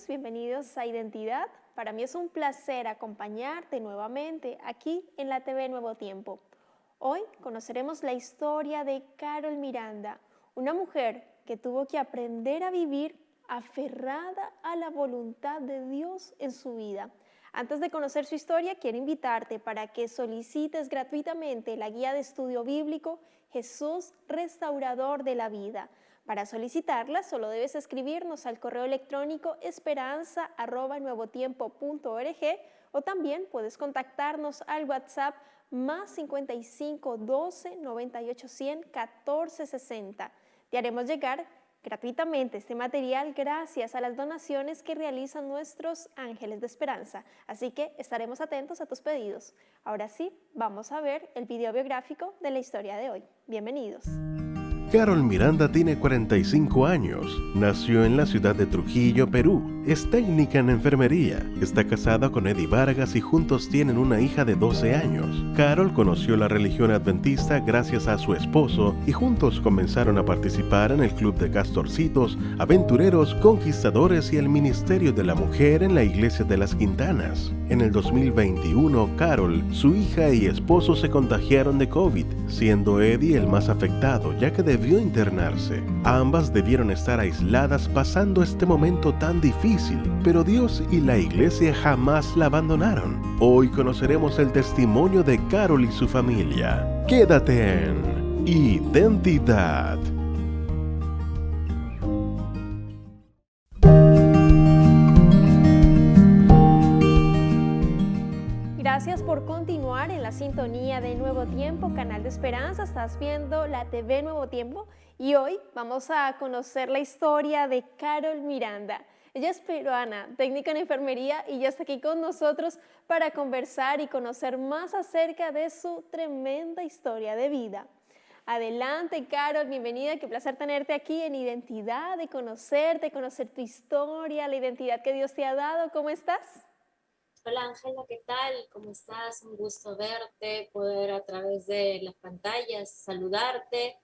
todos, bienvenidos a Identidad. Para mí es un placer acompañarte nuevamente aquí en la TV Nuevo Tiempo. Hoy conoceremos la historia de Carol Miranda, una mujer que tuvo que aprender a vivir aferrada a la voluntad de Dios en su vida. Antes de conocer su historia, quiero invitarte para que solicites gratuitamente la guía de estudio bíblico Jesús, Restaurador de la Vida. Para solicitarla, solo debes escribirnos al correo electrónico esperanza@nuevotiempo.org o también puedes contactarnos al WhatsApp más 55 12 98 100 14 60. Te haremos llegar gratuitamente este material gracias a las donaciones que realizan nuestros ángeles de esperanza. Así que estaremos atentos a tus pedidos. Ahora sí, vamos a ver el video biográfico de la historia de hoy. Bienvenidos. Carol Miranda tiene 45 años, nació en la ciudad de Trujillo, Perú, es técnica en enfermería, está casada con Eddie Vargas y juntos tienen una hija de 12 años. Carol conoció la religión adventista gracias a su esposo y juntos comenzaron a participar en el Club de Castorcitos, Aventureros, Conquistadores y el Ministerio de la Mujer en la Iglesia de las Quintanas. En el 2021, Carol, su hija y esposo se contagiaron de COVID, siendo Eddie el más afectado, ya que debió internarse. Ambas debieron estar aisladas pasando este momento tan difícil, pero Dios y la iglesia jamás la abandonaron. Hoy conoceremos el testimonio de Carol y su familia. Quédate en Identidad. Gracias por continuar en la sintonía de Nuevo Tiempo, Canal de Esperanza. Estás viendo la TV Nuevo Tiempo y hoy vamos a conocer la historia de Carol Miranda. Ella es peruana, técnica en enfermería y ya está aquí con nosotros para conversar y conocer más acerca de su tremenda historia de vida. Adelante, Carol, bienvenida, qué placer tenerte aquí en Identidad, de conocerte, conocer tu historia, la identidad que Dios te ha dado. ¿Cómo estás? Hola Ángela, ¿qué tal? ¿Cómo estás? Un gusto verte, poder a través de las pantallas saludarte.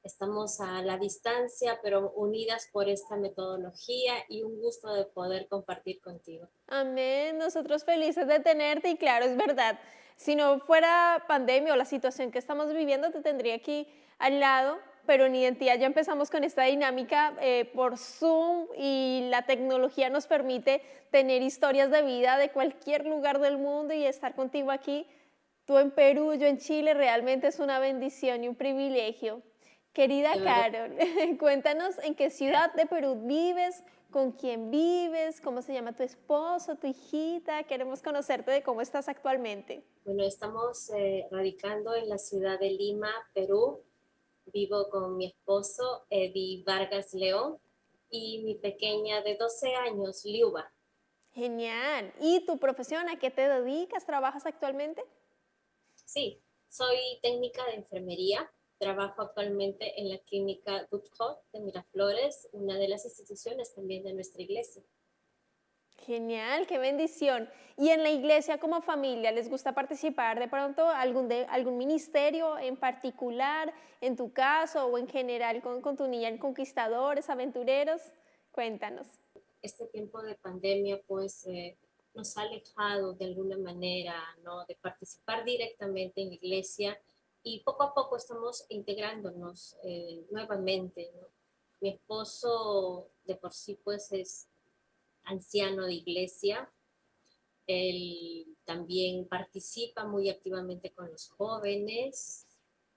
Estamos a la distancia, pero unidas por esta metodología y un gusto de poder compartir contigo. Amén, nosotros felices de tenerte y claro, es verdad, si no fuera pandemia o la situación que estamos viviendo, te tendría aquí al lado, pero en Identidad ya empezamos con esta dinámica por Zoom y la tecnología nos permite tener historias de vida de cualquier lugar del mundo y estar contigo aquí, tú en Perú, yo en Chile, realmente es una bendición y un privilegio. Querida De verdad, Carol, cuéntanos en qué ciudad de Perú vives, con quién vives, cómo se llama tu esposo, tu hijita. Queremos conocerte de cómo estás actualmente. bueno, estamos radicando en la ciudad de Lima, Perú. Vivo con mi esposo, Eddie Vargas León, y mi pequeña de 12 años, Liuba. Genial. ¿Y tu profesión? ¿A qué te dedicas? ¿Trabajas actualmente? Sí, soy técnica de enfermería. Trabajo actualmente en la clínica Dutcott de Miraflores, una de las instituciones también de nuestra iglesia. Genial, qué bendición. ¿Y en la iglesia como familia les gusta participar de pronto algún ministerio en particular, en tu caso o en general con tu niña en Conquistadores, Aventureros? Cuéntanos. Este tiempo de pandemia pues nos ha alejado de alguna manera, ¿no?, de participar directamente en la iglesia y poco a poco estamos integrándonos nuevamente, ¿no? Mi esposo de por sí pues es anciano de iglesia. Él también participa muy activamente con los jóvenes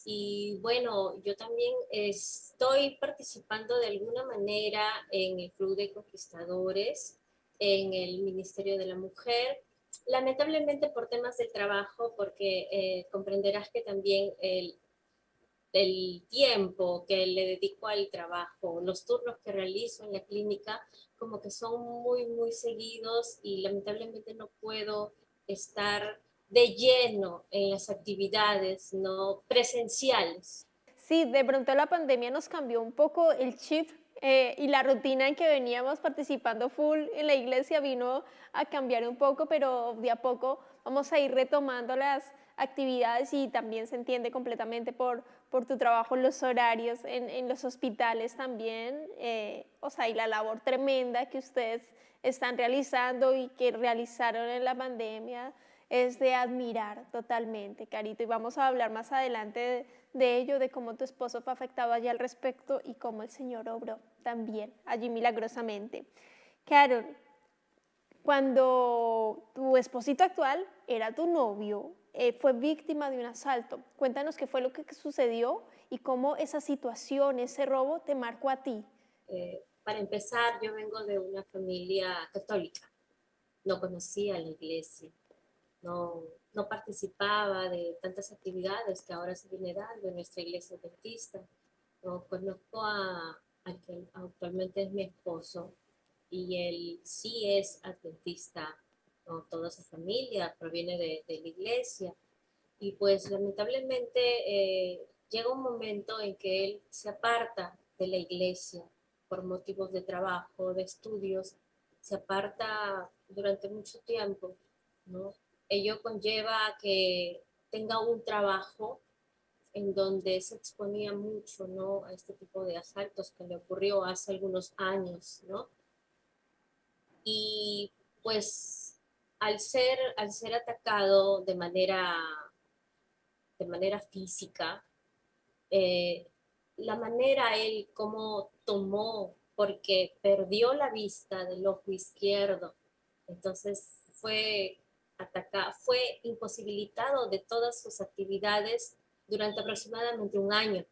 y bueno, yo también estoy participando de alguna manera en el Club de Conquistadores, en el Ministerio de la Mujer, lamentablemente por temas del trabajo, porque comprenderás que también el tiempo que le dedico al trabajo, los turnos que realizo en la clínica, como que son muy, muy seguidos y lamentablemente no puedo estar de lleno en las actividades no presenciales. Sí, de pronto la pandemia nos cambió un poco el chip Y la rutina en que veníamos participando full en la iglesia vino a cambiar un poco, pero de a poco vamos a ir retomando las actividades y también se entiende completamente por tu trabajo en los horarios, en los hospitales también, o sea, y la labor tremenda que ustedes están realizando y que realizaron en la pandemia es de admirar totalmente, Carito. Y vamos a hablar más adelante de ello, de cómo tu esposo fue afectado allí al respecto y cómo el Señor obró también allí milagrosamente. Carol, cuando tu esposito actual era tu novio, fue víctima de un asalto. Cuéntanos qué fue lo que sucedió y cómo esa situación, ese robo te marcó a ti. Para empezar, yo vengo de una familia católica, no conocía la iglesia, no, no participaba de tantas actividades que ahora se viene dando en nuestra iglesia adventista. No conozco a quien actualmente es mi esposo y él sí es adventista, ¿no? Toda su familia proviene de la iglesia y pues lamentablemente llega un momento en que él se aparta de la iglesia por motivos de trabajo, de estudios, se aparta durante mucho tiempo, ¿no? Ello conlleva a que tenga un trabajo en donde se exponía mucho, ¿no? A este tipo de asaltos que le ocurrió hace algunos años, ¿no? Y pues al ser atacado de manera física, eh, la manera él como tomó, porque perdió la vista del ojo izquierdo, entonces fue atacado, fue imposibilitado de todas sus actividades durante aproximadamente un año.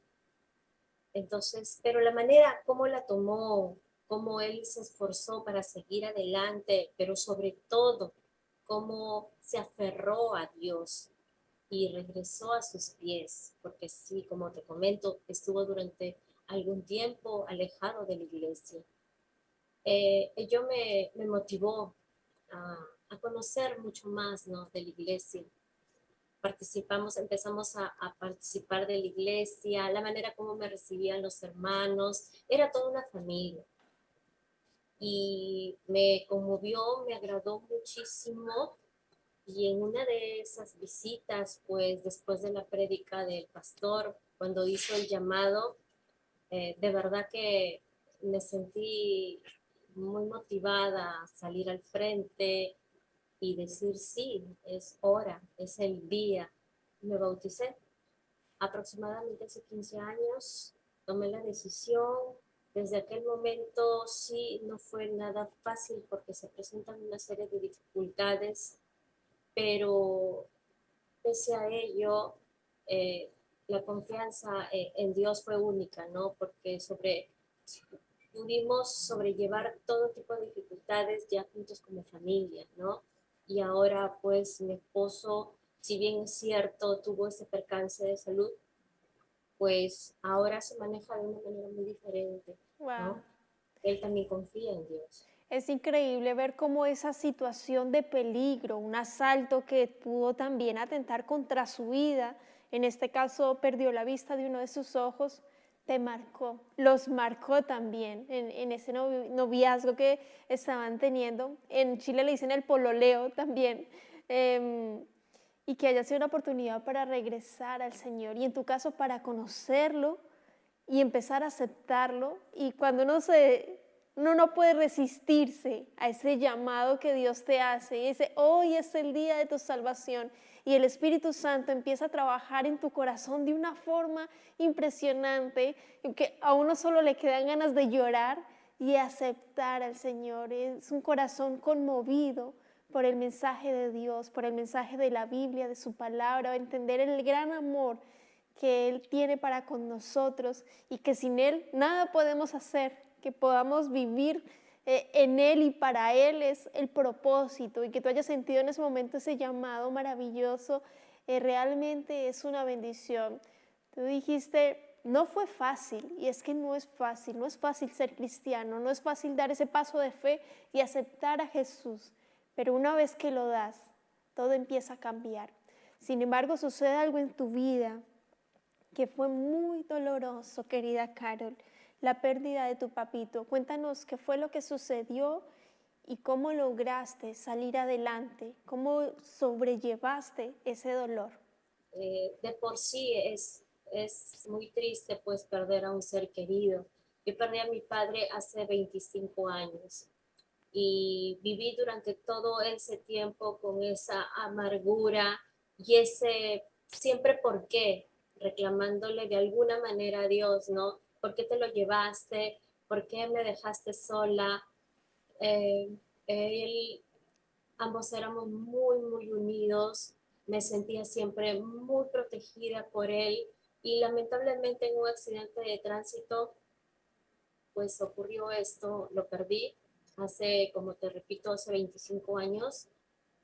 Entonces, pero la manera como la tomó, cómo él se esforzó para seguir adelante, pero sobre todo, cómo se aferró a Dios y regresó a sus pies, porque sí, como te comento, estuvo durante algún tiempo alejado de la iglesia. Ello me motivó a conocer mucho más, ¿no? De la iglesia. Empezamos a participar de la iglesia, la manera como me recibían los hermanos, era toda una familia. Y me conmovió, me agradó muchísimo. Y en una de esas visitas, pues después de la prédica del pastor, cuando hizo el llamado, de verdad que me sentí muy motivada a salir al frente y decir, sí, es hora, es el día. Me bauticé aproximadamente hace 15 años, tomé la decisión. Desde aquel momento sí, no fue nada fácil porque se presentan una serie de dificultades, pero pese a ello, eh, la confianza en Dios fue única, ¿no? Porque pudimos sobrellevar todo tipo de dificultades ya juntos como familia, ¿no? Y ahora pues mi esposo, si bien es cierto, tuvo ese percance de salud, pues ahora se maneja de una manera muy diferente, Wow. ¿no? Él también confía en Dios. Es increíble ver cómo esa situación de peligro, un asalto que pudo también atentar contra su vida, en este caso perdió la vista de uno de sus ojos, te marcó, los marcó también en ese noviazgo que estaban teniendo. En Chile le dicen el pololeo también, em, y que haya sido una oportunidad para regresar al Señor y en tu caso para conocerlo y empezar a aceptarlo. Y cuando uno no puede resistirse a ese llamado que Dios te hace y dice, hoy es el día de tu salvación, y el Espíritu Santo empieza a trabajar en tu corazón de una forma impresionante, que a uno solo le quedan ganas de llorar y aceptar al Señor. Es un corazón conmovido por el mensaje de Dios, por el mensaje de la Biblia, de su palabra, entender el gran amor que Él tiene para con nosotros y que sin Él nada podemos hacer, que podamos vivir en Él y para Él es el propósito, y que tú hayas sentido en ese momento ese llamado maravilloso, realmente es una bendición. Tú dijiste, no fue fácil, y es que no es fácil, no es fácil ser cristiano, no es fácil dar ese paso de fe y aceptar a Jesús, pero una vez que lo das, todo empieza a cambiar. Sin embargo, sucede algo en tu vida que fue muy doloroso, querida Carol. la pérdida de tu papito. Cuéntanos qué fue lo que sucedió y cómo lograste salir adelante, cómo sobrellevaste ese dolor. De por sí es muy triste pues perder a un ser querido. Yo perdí a mi padre hace 25 años y viví durante todo ese tiempo con esa amargura y ese siempre por qué, reclamándole de alguna manera a Dios, ¿no? ¿Por qué te lo llevaste? ¿Por qué me dejaste sola? Eh, él, ambos éramos muy unidos, me sentía siempre muy protegida por él y lamentablemente en un accidente de tránsito pues ocurrió esto, lo perdí hace, como te repito, hace 25 años.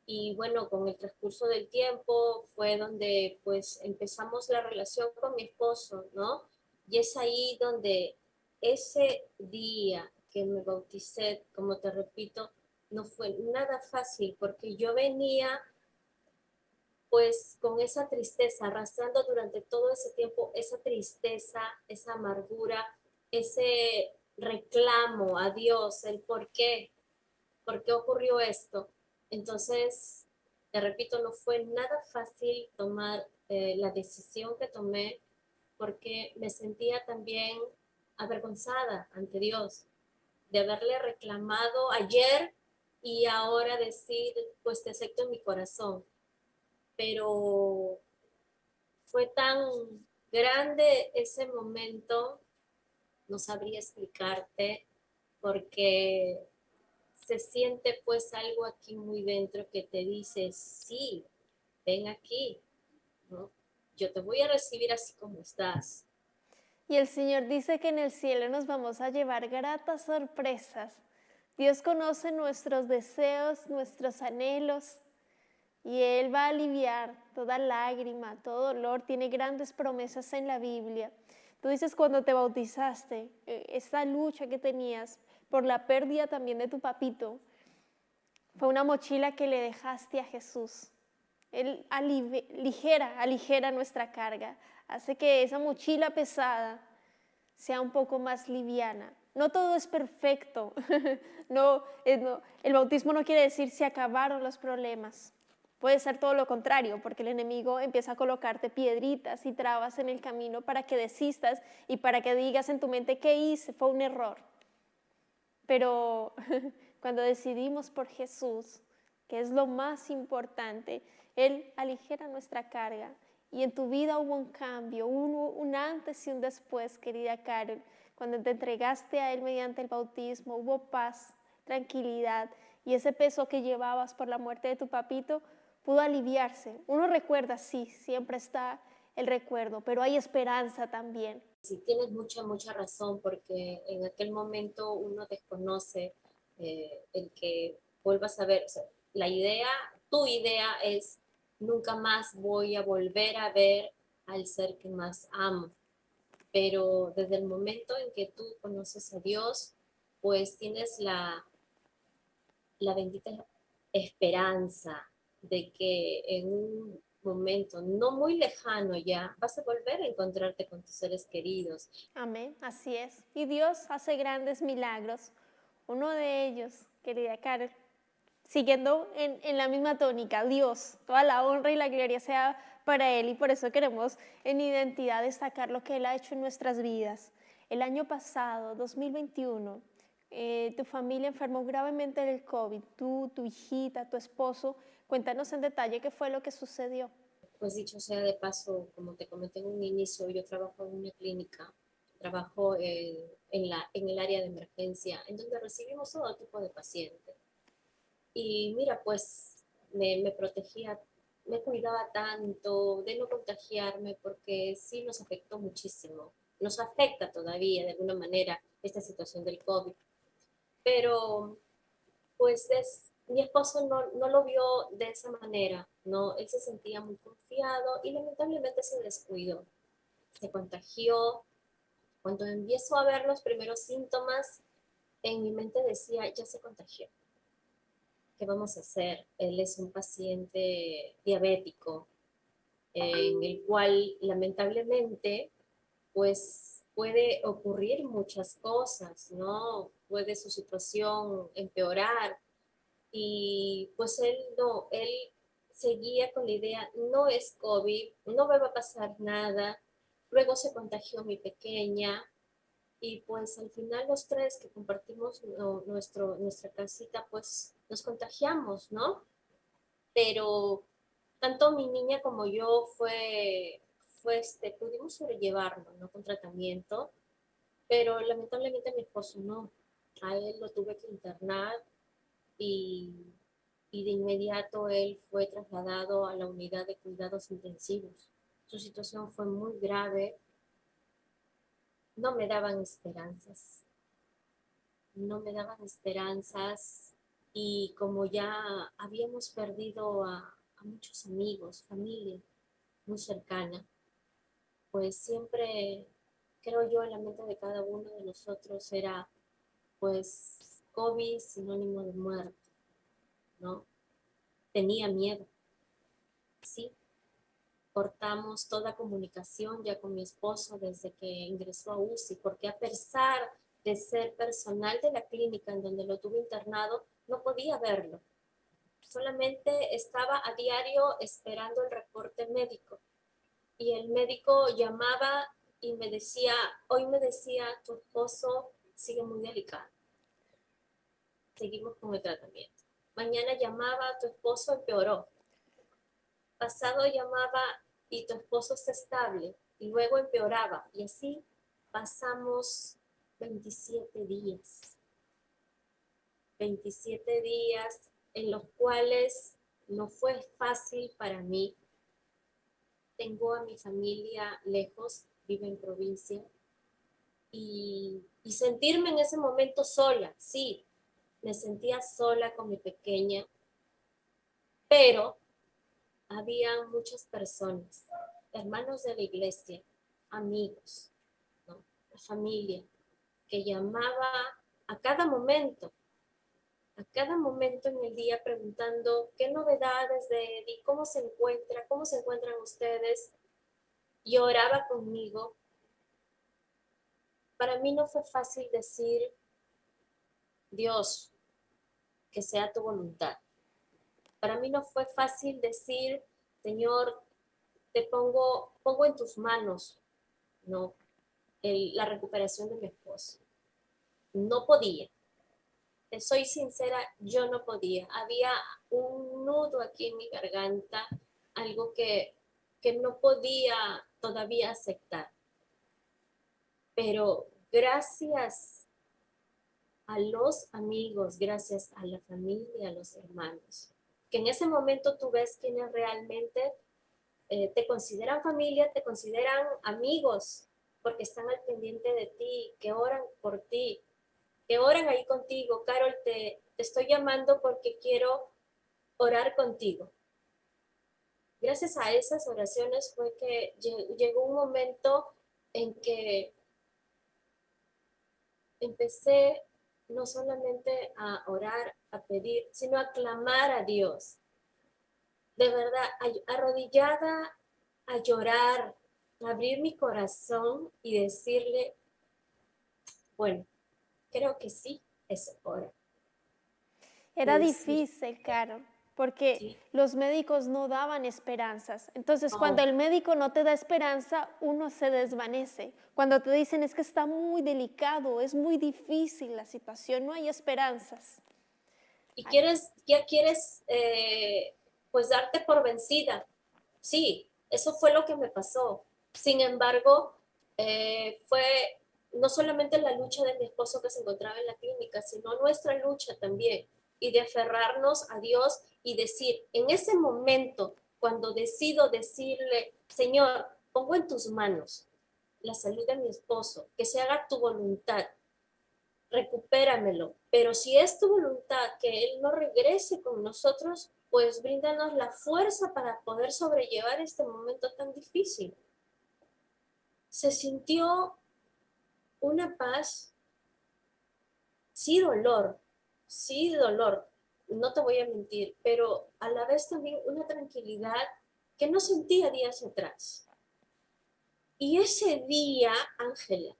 Y bueno, con el transcurso del tiempo fue donde pues empezamos la relación con mi esposo, ¿no? Y es ahí donde ese día que me bauticé, como te repito, no fue nada fácil porque yo venía pues con esa tristeza, arrastrando durante todo ese tiempo esa tristeza, esa amargura, ese reclamo a Dios, el por qué ocurrió esto. Entonces, te repito, no fue nada fácil tomar la decisión que tomé porque me sentía también avergonzada ante Dios de haberle reclamado ayer y ahora decir, pues te acepto en mi corazón. Pero fue tan grande ese momento, no sabría explicarte, porque se siente pues algo aquí muy dentro que te dice, sí, ven aquí, ¿no? Yo te voy a recibir así como estás. Y el Señor dice que en el cielo nos vamos a llevar gratas sorpresas. Dios conoce nuestros deseos, nuestros anhelos, y Él va a aliviar toda lágrima, todo dolor. Tiene grandes promesas en la Biblia. Tú dices cuando te bautizaste, esa lucha que tenías por la pérdida también de tu papito, fue una mochila que le dejaste a Jesús. Él aligera nuestra carga, hace que esa mochila pesada sea un poco más liviana. No todo es perfecto. No, el bautismo no quiere decir se acabaron los problemas. Puede ser todo lo contrario, porque el enemigo empieza a colocarte piedritas y trabas en el camino para que desistas y para que digas en tu mente, ¿qué hice? Fue un error. Pero cuando decidimos por Jesús, que es lo más importante, Él aligera nuestra carga. Y en tu vida hubo un cambio, un antes y un después, querida Carol. Cuando te entregaste a Él mediante el bautismo, hubo paz, tranquilidad, y ese peso que llevabas por la muerte de tu papito pudo aliviarse. Uno recuerda, sí, siempre está el recuerdo, pero hay esperanza también. Sí, tienes mucha razón, porque en aquel momento uno desconoce el que vuelvas a ver, o sea, la idea, tu idea es nunca más voy a volver a ver al ser que más amo, pero desde el momento en que tú conoces a Dios, pues tienes la bendita esperanza de que en un momento no muy lejano ya vas a volver a encontrarte con tus seres queridos. Amén, así es. Y Dios hace grandes milagros. Uno de ellos, querida Carol, siguiendo en la misma tónica, Dios, toda la honra y la gloria sea para Él, y por eso queremos en Identidad destacar lo que Él ha hecho en nuestras vidas. El año pasado, 2021, tu familia enfermó gravemente del COVID, tú, tu hijita, tu esposo. Cuéntanos en detalle qué fue lo que sucedió. Pues dicho sea de paso, como te comenté en un inicio, yo trabajo en una clínica, trabajo en el área de emergencia, en donde recibimos todo tipo de pacientes. Y mira, pues me protegía, me cuidaba tanto de no contagiarme porque sí nos afectó muchísimo. Nos afecta todavía de alguna manera esta situación del COVID. Pero pues mi esposo no lo vio de esa manera, ¿no? Él se sentía muy confiado y lamentablemente se descuidó, se contagió. Cuando empiezo a ver los primeros síntomas, en mi mente decía, ya se contagió. ¿Qué vamos a hacer? Él es un paciente diabético, en el cual lamentablemente, pues puede ocurrir muchas cosas, ¿no? Puede su situación empeorar y pues él no, él seguía con la idea, no es COVID, no me va a pasar nada. Luego se contagió mi pequeña y pues al final los tres que compartimos nuestra casita, pues nos contagiamos, ¿no? Pero tanto mi niña como yo pudimos sobrellevarlo, ¿no? Con tratamiento, pero lamentablemente mi esposo no. A él lo tuve que internar y, y de inmediato él fue trasladado a la unidad de cuidados intensivos. Su situación fue muy grave, no me daban esperanzas, no me daban esperanzas y como ya habíamos perdido a muchos amigos, familia muy cercana, pues siempre, creo yo, en la mente de cada uno de nosotros era, pues, COVID sinónimo de muerte, ¿no? Tenía miedo, sí. Cortamos toda comunicación ya con mi esposo desde que ingresó a UCI, porque a pesar de ser personal de la clínica en donde lo tuve internado, no podía verlo. Solamente estaba a diario esperando el reporte médico. Y el médico llamaba y me decía, hoy me decía, tu esposo sigue muy delicado. Seguimos con el tratamiento. Mañana llamaba, tu esposo empeoró. Pasado llamaba y tu esposo está estable. Y luego empeoraba. Y así pasamos 27 días. 27 días en los cuales no fue fácil para mí. Tengo a mi familia lejos, vivo en provincia, y sentirme en ese momento sola, sí, me sentía sola con mi pequeña, pero había muchas personas, hermanos de la iglesia, amigos, ¿no? La familia, que llamaba a cada momento en el día preguntando qué novedades de Eddie, cómo se encuentran ustedes, y oraba conmigo. Para mí no fue fácil decir, Dios, que sea tu voluntad. Para mí no fue fácil decir, Señor, te pongo en tus manos, ¿no? La recuperación de mi esposo. No podía. Te soy sincera, yo no podía. Había un nudo aquí en mi garganta, algo que no podía todavía aceptar. Pero gracias a los amigos, gracias a la familia, a los hermanos, que en ese momento tú ves quienes realmente te consideran familia, te consideran amigos, porque están al pendiente de ti, que oran por ti, que oran ahí contigo. Carol, te estoy llamando porque quiero orar contigo. Gracias a esas oraciones fue que llegó un momento en que empecé no solamente a orar, a pedir, sino a clamar a Dios. De verdad, arrodillada, a llorar, a abrir mi corazón y decirle, bueno, creo que sí, es hora de Era decir, difícil, Carol, porque sí, los médicos no daban esperanzas. Entonces, cuando oh, el médico no te da esperanza, uno se desvanece. Cuando te dicen es que está muy delicado, es muy difícil la situación, no hay esperanzas. y ya quieres, pues darte por vencida. Sí, eso fue lo que me pasó. Sin embargo, fue no solamente la lucha de mi esposo que se encontraba en la clínica, sino nuestra lucha también, y de aferrarnos a Dios y decir, en ese momento, cuando decido decirle, Señor, pongo en tus manos la salud de mi esposo, que se haga tu voluntad, recupéramelo, pero si es tu voluntad que Él no regrese con nosotros, pues bríndanos la fuerza para poder sobrellevar este momento tan difícil. Se sintió una paz, sí dolor, no te voy a mentir, pero a la vez también una tranquilidad que no sentía días atrás. Y ese día, Ángela,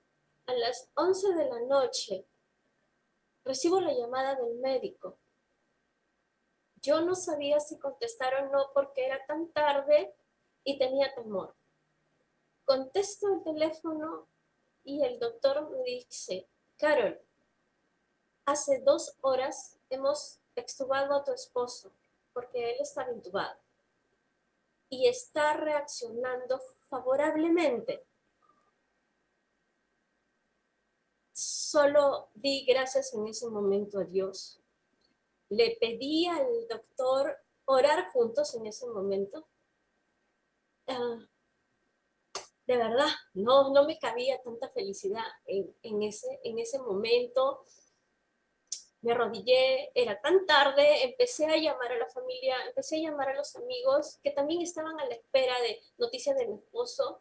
A las 11 de la noche recibo la llamada del médico. Yo no sabía si contestar o no porque era tan tarde y tenía temor. Contesto el teléfono y el doctor me dice: Carol, hace 2 horas hemos extubado a tu esposo porque él estaba intubado y está reaccionando favorablemente. Solo di gracias en ese momento a Dios. Le pedí al doctor orar juntos en ese momento. De verdad, no me cabía tanta felicidad en ese momento. Me arrodillé, era tan tarde, empecé a llamar a la familia, empecé a llamar a los amigos que también estaban a la espera de noticias de mi esposo,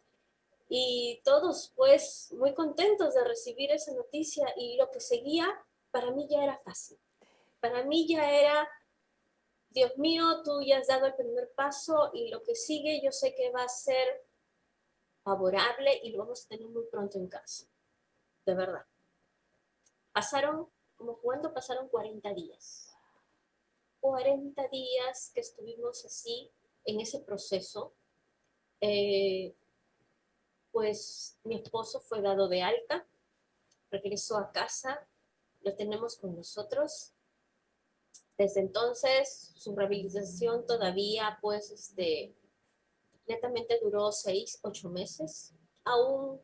y todos pues muy contentos de recibir esa noticia, y lo que seguía para mí ya era fácil. Para mí ya era: Dios mío, tú ya has dado el primer paso y lo que sigue yo sé que va a ser favorable y lo vamos a tener muy pronto en casa. De verdad. Pasaron 40 días. 40 días que estuvimos así en ese proceso. Pues mi esposo fue dado de alta, regresó a casa, lo tenemos con nosotros. Desde entonces su rehabilitación todavía pues netamente duró 6, 8 meses. Aún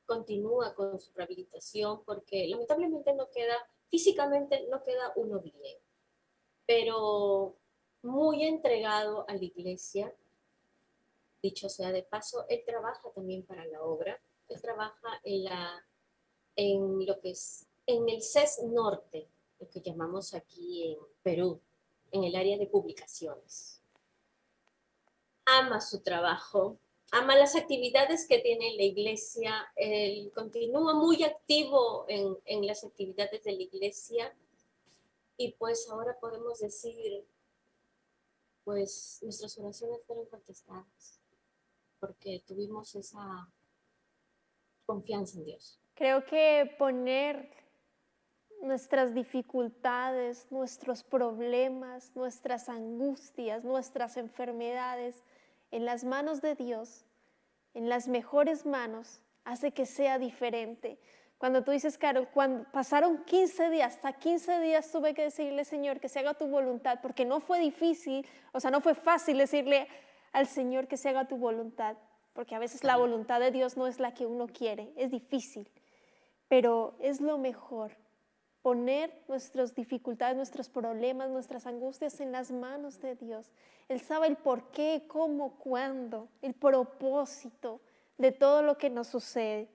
continúa con su rehabilitación porque lamentablemente físicamente no queda uno bien, pero muy entregado a la iglesia. Dicho sea de paso, él trabaja también para la obra. Él trabaja en lo que es, en el CES Norte, lo que llamamos aquí en Perú, en el área de publicaciones. Ama su trabajo, ama las actividades que tiene la iglesia, él continúa muy activo en las actividades de la iglesia, y pues ahora podemos decir, pues nuestras oraciones fueron contestadas, porque tuvimos esa confianza en Dios. Creo que poner nuestras dificultades, nuestros problemas, nuestras angustias, nuestras enfermedades en las manos de Dios, en las mejores manos, hace que sea diferente. Cuando tú dices, Carol, cuando pasaron 15 días, hasta 15 días tuve que decirle, Señor, que se haga tu voluntad, porque no fue difícil, o sea, no fue fácil decirle al Señor que se haga tu voluntad, porque a veces la voluntad de Dios no es la que uno quiere, es difícil, pero es lo mejor. Poner nuestras dificultades, nuestros problemas, nuestras angustias en las manos de Dios. Él sabe el por qué, cómo, cuándo, el propósito de todo lo que nos sucede,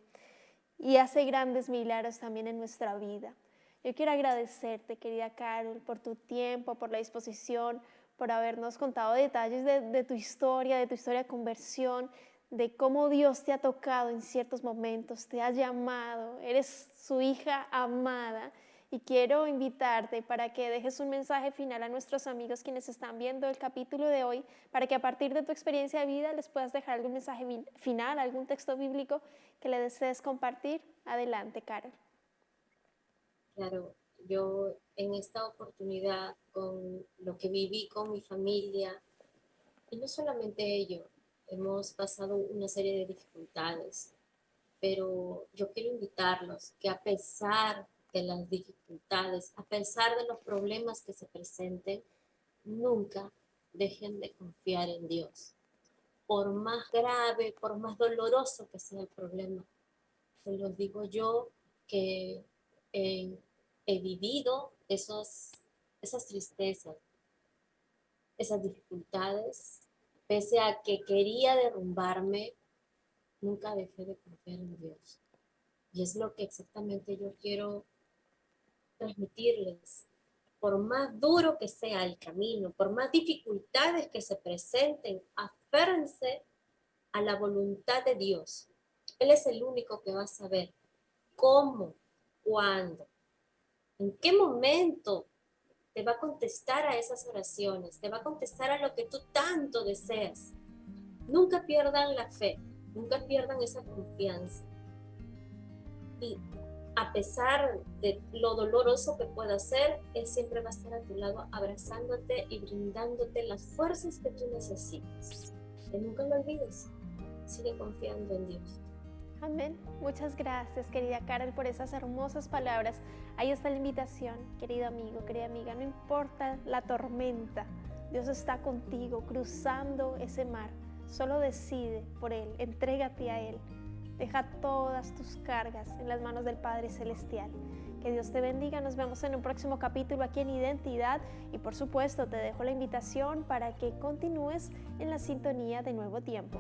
y hace grandes milagros también en nuestra vida. Yo quiero agradecerte, querida Carol, por tu tiempo, por la disposición, por habernos contado detalles de tu historia de conversión, de cómo Dios te ha tocado en ciertos momentos, te ha llamado, eres su hija amada. Y quiero invitarte para que dejes un mensaje final a nuestros amigos quienes están viendo el capítulo de hoy, para que a partir de tu experiencia de vida les puedas dejar algún mensaje final, algún texto bíblico que le desees compartir. Adelante, Carol. Claro, yo en esta oportunidad, con lo que viví con mi familia, y no solamente ello, hemos pasado una serie de dificultades, pero yo quiero invitarlos que a pesar de las dificultades, a pesar de los problemas que se presenten, nunca dejen de confiar en Dios. Por más grave, por más doloroso que sea el problema, se los digo yo que he vivido esas tristezas, esas dificultades, pese a que quería derrumbarme, nunca dejé de confiar en Dios. Y es lo que exactamente yo quiero transmitirles. Por más duro que sea el camino, por más dificultades que se presenten, aférrense a la voluntad de Dios. Él es el único que va a saber cómo, cuándo, en qué momento te va a contestar a esas oraciones, te va a contestar a lo que tú tanto deseas. Nunca pierdan la fe, nunca pierdan esa confianza. y a pesar de lo doloroso que pueda ser, Él siempre va a estar a tu lado abrazándote y brindándote las fuerzas que tú necesitas. Que nunca lo olvides, sigue confiando en Dios. Amén. Muchas gracias, querida Carol, por esas hermosas palabras. Ahí está la invitación, querido amigo, querida amiga. No importa la tormenta, Dios está contigo cruzando ese mar. Solo decide por Él, entrégate a Él. Deja todas tus cargas en las manos del Padre Celestial. Que Dios te bendiga. Nos vemos en un próximo capítulo aquí en Identidad. Y por supuesto, te dejo la invitación para que continúes en la sintonía de Nuevo Tiempo.